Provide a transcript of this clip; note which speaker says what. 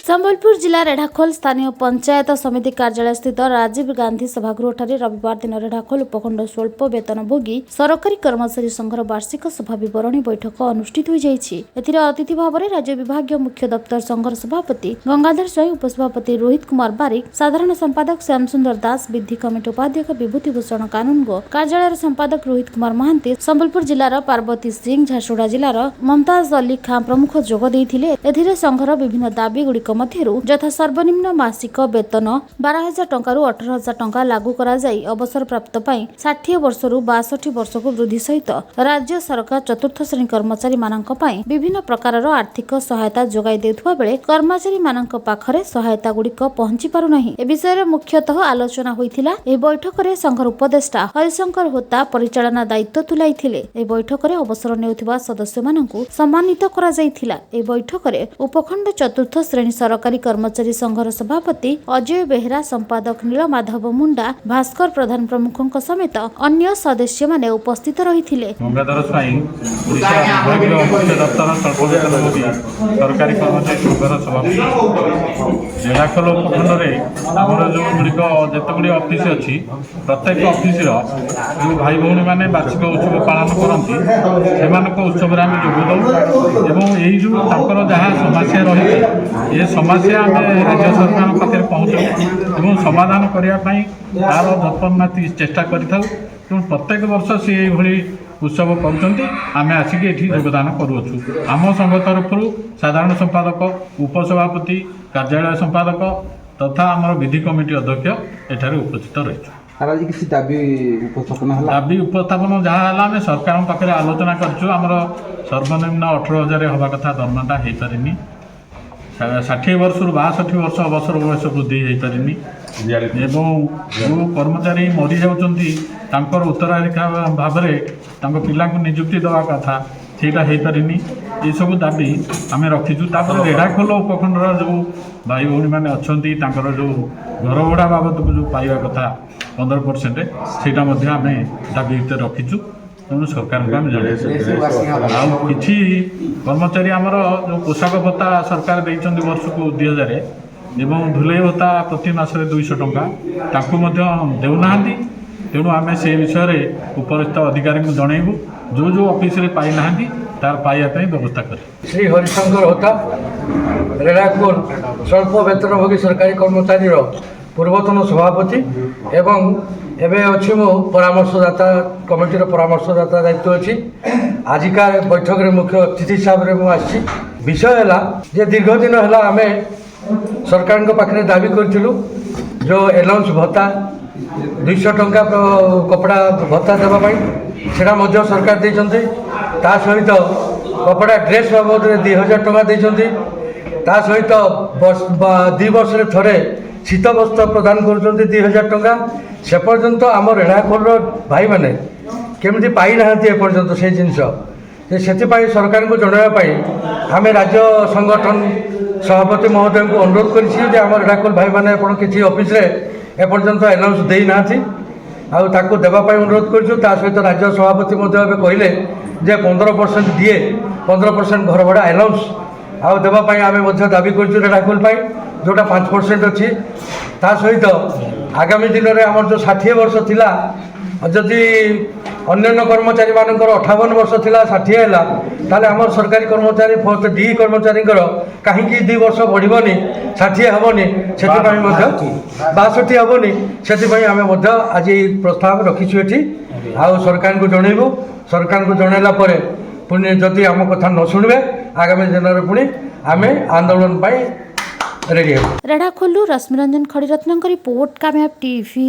Speaker 1: संबलपुर जिला रेढ़ाखोल स्थानीय पंचायत समिति कार्यालय स्थित राजीव गांधी सभागृह रविवार दिन रेढ़ाखोल उपखंड स्वल्प वेतनभोगी सरकारी कर्मचारी संघर वार्षिक सभा विवरणी बैठक अनुष्ठित हो जाइछि। एथिरे अतिथि भाव में राज्य विभाग मुख्य दप्तर संघर सभापति गंगाधर स्वाई, उपसभापति रोहित कुमार बारिक, साधारण संपादक श्याम सुंदर दास, विधि कमिटी उपाध्यक्ष विभूतिभूषण कानूनगो, कार्यालय संपादक रोहित कुमार महांती, संबलपुर जिलार पार्वती सिंह, झारसुगुड़ा जिलार मुमताज अली खां प्रमुख जोग देइथिले। एथिरे संघर विभिन्न दाबी गुड़िक मध्यरु यथा सर्वनिम्न मासिक वेतन 12,000 टंका 18,000 टंका लागू करा जाई अवसर प्राप्त पाई 60 वर्षरु 62 वर्ष को वृद्धि सहित राज्य सरकार चतुर्थ श्रेणी कर्मचारी मानक पाई विभिन्न प्रकारर आर्थिक सहायता जोगाई देउथुवा बेले कर्मचारी मानक पाखरे सहायता गुड़िक पहुंची पारु नाही। ए विषय मुख्यतः आलोचना होइथिला। ए बैठक रे संघर उपदेष्टा हरिशंकर होता परिचालना दायित्व तुलाइथिले। ए बैठक रे अवसर नेउथिबा सदस्य मानकु सम्मानित करा जाइथिला। ए बैठक रे उपखंड चतुर्थ श्रेणी सरकारी कर्मचारी संघर सभापति अजय बेहरा, संपादक नीलमाधव मुंडा, भास्कर प्रधान प्रमुखों समेत अन्य सदस्य माने उपस्थित रहिथिले।
Speaker 2: गंगाधर स्वाई ओडिशा विभाग मुख्य दप्तर स्वल्पवेतनभोगी सरकारी कर्मचारी संघर सभापति। रेढ़ाखोल उपखंड रे हमर जो गुड़िक जेतगुड़ी ऑफिस अछि प्रत्येक ऑफिस जो भाई भौणी माने वार्षिक उत्सव पालन करती से उत्सव आम जोग दौ एवं जो तांकर जहाँ समस्या रही ये समस्या आम राज्य सरकार पाखे पहुँचू और समाधान करने तार जत्न चेष्टा करूँ। प्रत्येक वर्ष सी उत्सव करें आसिक ये योगदान करुचु। आम संघ तरफ साधारण संपादक, उपसभापति, कार्यालय संपादक तथा आम विधि कमिटी अध्यक्ष एठारे उपस्थित रही दाबी उपस्थापन जहाँ आम सरकार पाखे आलोचना करूँ। सर्वनिम्न 18,000 हवा कथा दरमाटा हो पारे 60 वर्ष 62 वर्ष अवसर बयस वृद्धि हो पारे एवं जो कर्मचारी मरी जाउछंती तांकर उत्तराधिकार भाव में पिला नियुक्ति देवा कथा सेटा हो पारे। ये सब दाबी आम रखीचु। रेढ़ाखोल उपखंडर जो भाई भौणी मैंने अच्छा जो घर भड़ा बाबद को जो पाइबा कथा 15% से आम दाबी भितर रखीचु। तेणु सरकार को आम जन कि कर्मचारी आमर जो पोशाक भत्ता सरकार देते वर्ष को 2,000 एवं धुलाई भत्ता प्रति मासरे 200 टंका देना। तेणु आम से विषय उपरिस्थ अधिकारी को जनइबू जो ऑफिस रे पाई ना तार पाइबा व्यवस्था कर।
Speaker 3: श्री हरिशंकर होता रेढ़ाखोल स्वल्प वेतनभोगी सरकारी कर्मचारी पूर्वतन सभापति एवं एवं अच्छी मो परामर्शदाता कमिटीर परामर्शदाता दायित्व अच्छी। आजिका बैठक रे मुख्य अतिथि हिसाब से मुझे विषय है जे दीर्घ दिन है आम सरकार पाखे दाबी करूँ जो एलाउंस भत्ता 200 टंका कपड़ा भत्ता देवाई से सरकार देते सहित कपड़ा ड्रेस बाबद 2,000 टंका देते सहित 2 वर्ष थे शीत वस्त्र प्रदान कर 2,000 टंका से पर्यंत आम रेढ़ाखोल भाई मैंने केमती पाई ना एपर्यंत से जिनस से सरकार को जनवाई आम राज्य संगठन सभापति महोदय को अनुरोध कर रेढ़ाखोल भाई मैंने किसी ऑफिस रे एपर्यंत एनाउंस देना आउ देवाई अनुरोध कर सहित राज्य सभापति कहले जे 15% दिए 15% घर भड़ा एनाउंस आउ देवाई आम दाबी कर रेढ़ाखोल जोटा 5% अच्छी सहित आगामी दिन में आम जो 60 वर्ष थिला जदि अन्य कर्मचारी मानकर 58 वर्ष थिला 60 है आम सरकारी कर्मचारी फर्स्ट डी कर्मचारी कहीं 2 वर्ष बढ़नी 60 हेनी से 62 हेनी से आम आज प्रस्ताव रखीचु ये आउ सरकार को जनइबू। सरकार को जनइला पुणी जदि आम कथा न शुणवे आगामी दिन में पुणी आम आंदोलन रेढ़ाखोल रश्मिरंजन खड़ीरत्न रिपोर्ट कामयाब टीवी।